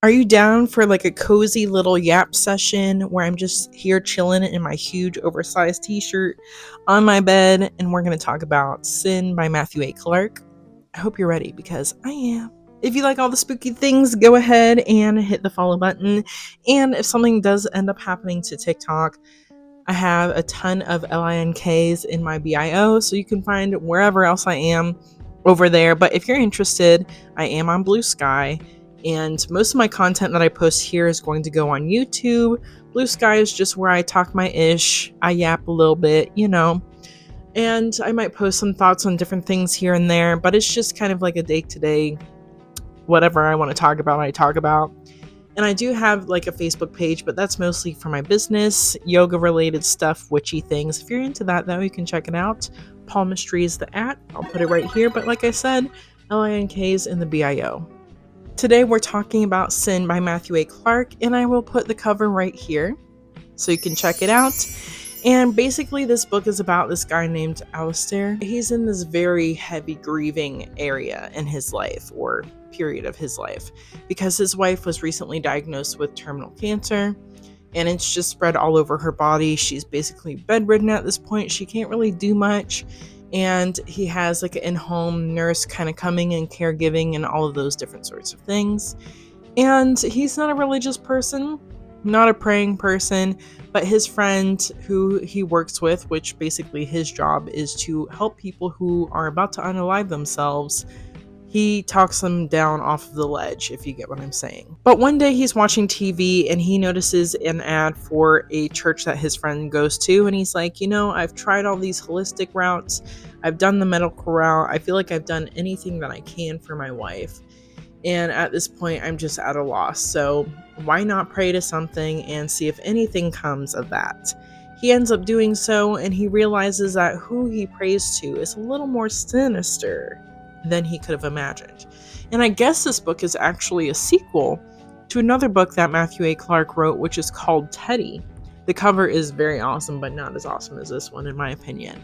Are you down for like a cozy little yap session where I'm just here chilling in my huge oversized t-shirt on my bed and we're going to talk about Sin by Matthew A. Clark? I hope you're ready because I am. If you like all the spooky things, go ahead and hit the follow button. And if something does end up happening to TikTok, I have a ton of LINKs in my bio, so you can find wherever else I am over there. But if you're interested, I am on Blue Sky, and most of my content that I post here is going to go on YouTube. Blue Sky is just where I talk my ish, I yap a little bit, and I might post some thoughts on different things here and there, but it's just kind of like a day to day, whatever I want to talk about, I talk about. And I do have like a Facebook page, but that's mostly for my business, yoga related stuff, witchy things. If you're into that, though, you can check it out. Palmistry is the @ I'll put it right here. But like I said, LINKs in the bio. Today we're talking about Sin by Matthew A. Clark, and I will put the cover right here so you can check it out. And basically, this book is about this guy named Alistair. He's in this very heavy grieving area in his life, or period of his life, because his wife was recently diagnosed with terminal cancer, and it's just spread all over her body. She's basically bedridden at this point. She can't really do much. And he has like an in-home nurse kind of coming and caregiving and all of those different sorts of things. And he's not a religious person, not a praying person, but his friend who he works with, which basically his job is to help people who are about to unalive themselves, he talks them down off of the ledge, if you get what I'm saying. But one day he's watching TV and he notices an ad for a church that his friend goes to, and he's like, I've tried all these holistic routes, I've done the medical route, I feel like I've done anything that I can for my wife. And at this point, I'm just at a loss. So why not pray to something and see if anything comes of that? He ends up doing so, and he realizes that who he prays to is a little more sinister than he could have imagined. And I guess this book is actually a sequel to another book that Matthew A. Clark wrote, which is called Teddy. The cover is very awesome, but not as awesome as this one, in my opinion.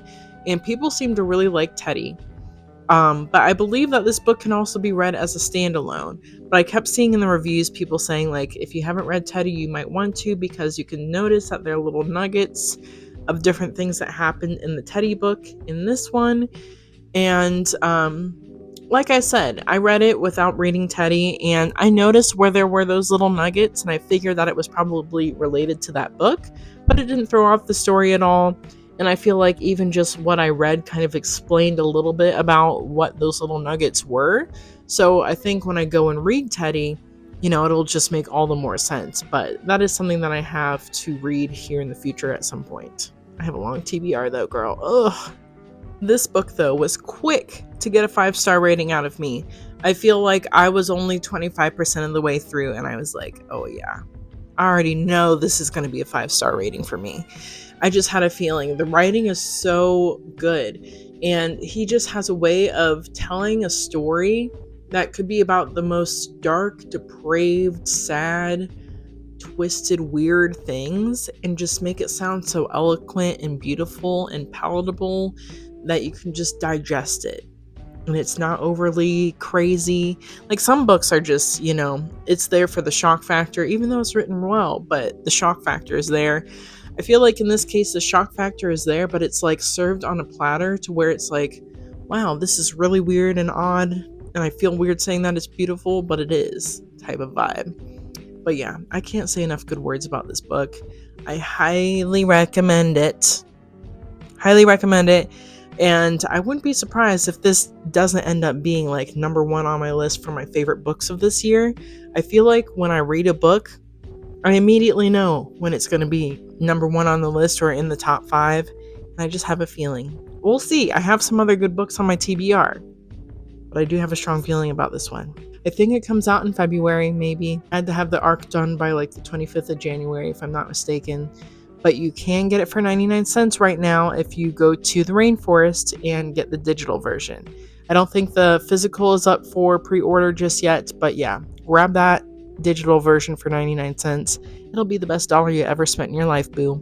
And people seem to really like Teddy. But I believe that this book can also be read as a standalone. But I kept seeing in the reviews people saying, like, if you haven't read Teddy, you might want to, because you can notice that there are little nuggets of different things that happened in the Teddy book in this one. And like I said, I read it without reading Teddy, and I noticed where there were those little nuggets, and I figured that it was probably related to that book, but it didn't throw off the story at all. And I feel like even just what I read kind of explained a little bit about what those little nuggets were. So I think when I go and read Teddy, it'll just make all the more sense. But that is something that I have to read here in the future at some point. I have a long TBR though, girl. Ugh. This book, though, was quick to get a 5-star rating out of me. I feel like I was only 25% of the way through, and I was like, oh yeah, I already know this is going to be a 5-star rating for me. I just had a feeling. The writing is so good, and he just has a way of telling a story that could be about the most dark, depraved, sad, twisted, weird things, and just make it sound so eloquent and beautiful and palatable that you can just digest it. And it's not overly crazy. Like some books are just, it's there for the shock factor, even though it's written well, but the shock factor is there. I feel like in this case, the shock factor is there, but it's like served on a platter to where it's like, wow, this is really weird and odd. And I feel weird saying that it's beautiful, but it is type of vibe. But yeah, I can't say enough good words about this book. I highly recommend it. Highly recommend it. And I wouldn't be surprised if this doesn't end up being like number 1 on my list for my favorite books of this year. I feel like when I read a book, I immediately know when it's going to be number 1 on the list or in the top 5. And I just have a feeling. We'll see. I have some other good books on my TBR, but I do have a strong feeling about this one. I think it comes out in February, maybe. I had to have the arc done by like the 25th of January, if I'm not mistaken. But you can get it for 99 cents right now if you go to the Rainforest and get the digital version. I don't think the physical is up for pre-order just yet, but yeah, grab that digital version for 99 cents. It'll be the best dollar you ever spent in your life, boo.